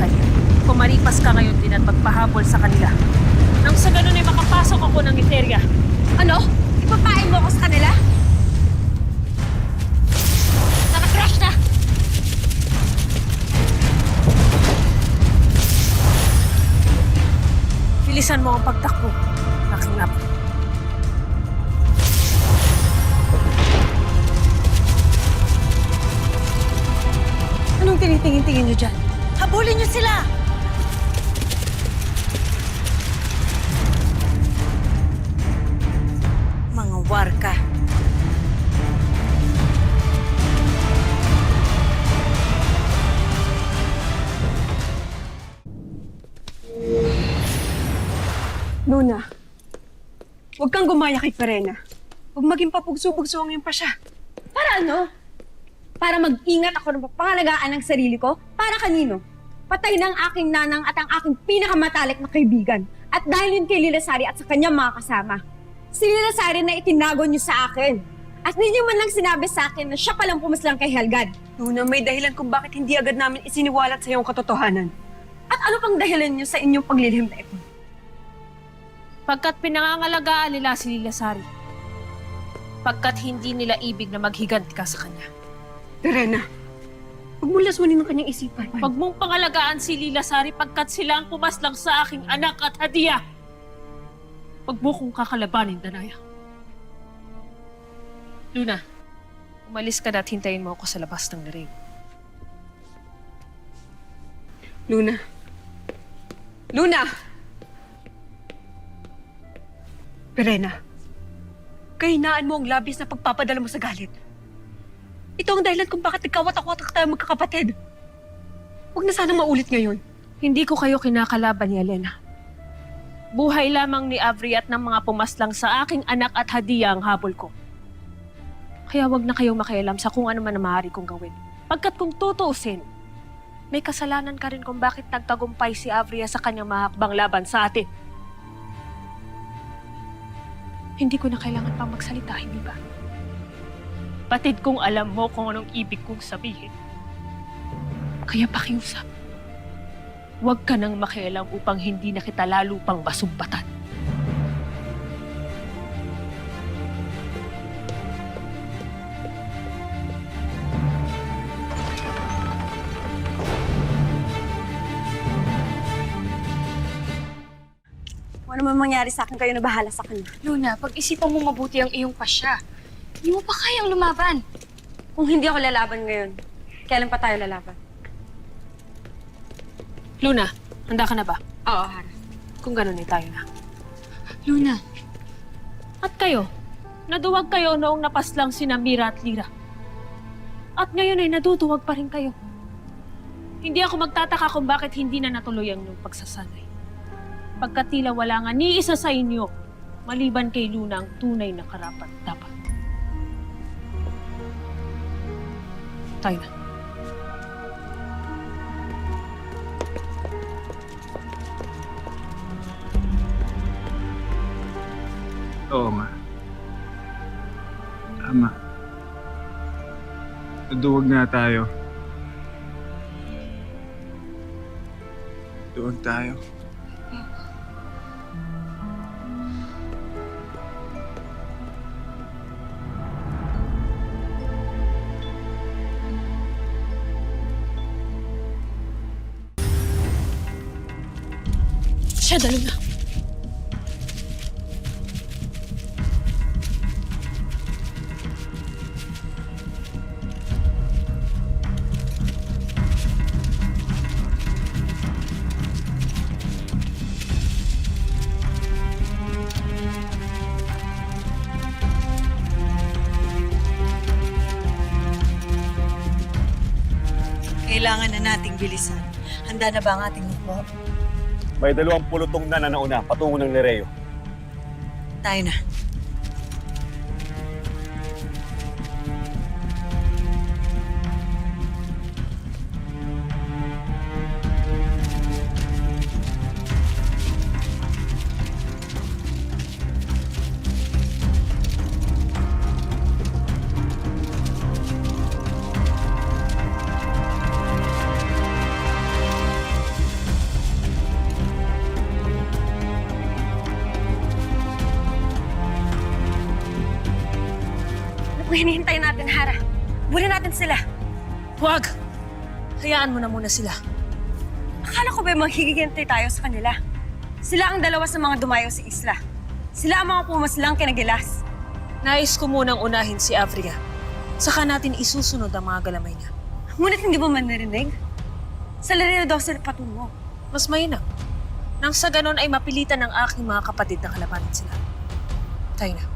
patay. Pumaripas ka ngayon din at magpahabol sa kanila. Nang sa ganun ay makapasok ako ng Etheria. Ano? Ipapain mo ako sa kanila? Naka-crash na! Bilisan mo ang pagtakbo. Aking apo. Anong tinitingin-tingin niyo dyan? Habulin niyo sila! Mga warka. Luna, huwag kang gumaya kay Verena. Huwag maging papugso-bugso ang iyong pasya. Para ano? Para mag-ingat ako ng pangalagaan ng sarili ko? Para kanino? Patay na ang aking nanang at ang aking pinakamatalik na kaibigan. At dahil yun kay Lilasari at sa kanyang mga kasama. Si Lilasari na itinago niyo sa akin. At hindi niyo man lang sinabi sa akin na siya palang pumaslang kay Helgad. Luna, may dahilan kung bakit hindi agad namin isiniwalat sa iyong katotohanan. At ano pang dahilan niyo sa inyong paglilihim na ito? Pagkat pinangangalagaan nila si Lilasari. Pagkat hindi nila ibig na maghiganti ka sa kanya. Verena, huwag mo laswanin ang kanyang isipan. Huwag mong pangalagaan si Lilasari pagkat sila ang pumaslang sa aking anak at hadiya. Huwag mo kong kakalabanin, Danaya. Luna, umalis ka na at hintayin mo ako sa labas ng Nereo. Luna. Luna! Verena, kahinaan mo ang labis na pagpapadala mo sa galit. Ito ang dahilan kung bakit nagkawatak-watak tayo magkakapatid. Huwag na sanang maulit ngayon. Hindi ko kayo kinakalaban ni Elena. Buhay lamang ni Avery at ng mga pumaslang sa aking anak at hadiya ang habol ko. Kaya wag na kayong makialam sa kung ano man ang maaari kong gawin. Pagkat kung tutuusin, may kasalanan ka rin kung bakit nagtagumpay si Avery sa kanyang mahakbang laban sa atin. Hindi ko na kailangan pang magsalita, hindi ba? Batid kung alam mo kung anong ibig kong sabihin. Kaya pakiusap. Huwag ka nang makialam upang hindi na kita lalo pang masumbatan. Kung ano man mangyari sa akin, kayo na bahala sa kanya. Luna, pag-isipan mo mabuti ang iyong pasya. Hindi mo pa kayang lumaban. Kung hindi ako lalaban ngayon, kailan pa tayo lalaban? Luna, handa ka na ba? Oo, Hara. Kung ganun ay tayo na. Luna, At kayo, naduwag kayo noong napaslang sina Mira at Lira. At ngayon ay naduduwag pa rin kayo. Hindi ako magtataka kung bakit hindi na natuloy ang inyong pagsasanay. Pagkat tila wala nga ni isa sa inyo, maliban kay Luna ang tunay na karapat-dapat. Tayo na. Oo, ma. Tama. Duwag nga tayo. Duwag tayo. Siya, dalo na. Kailangan na nating bilisan. Handa na ba ang ating hukbo? May 20 tong na nauna patungo ng Nereo. Tayo na. Anong hinihintay natin, Hara? Bulin natin sila. Huwag! Hayaan mo na muna sila. Akala ko ba maghihintay tayo sa kanila? Sila ang dalawa sa mga dumayo sa isla. Sila ang mga pumaslang kinagilas. Nais ko munang unahin si Avria. Saka natin isusunod ang mga galamay niya. Ngunit hindi mo man narinig? Sa larino daw sila patungo. Mas mainam. Nang sa ganon ay mapilitan ng aking mga kapatid na kalabanin sila. Tayo na.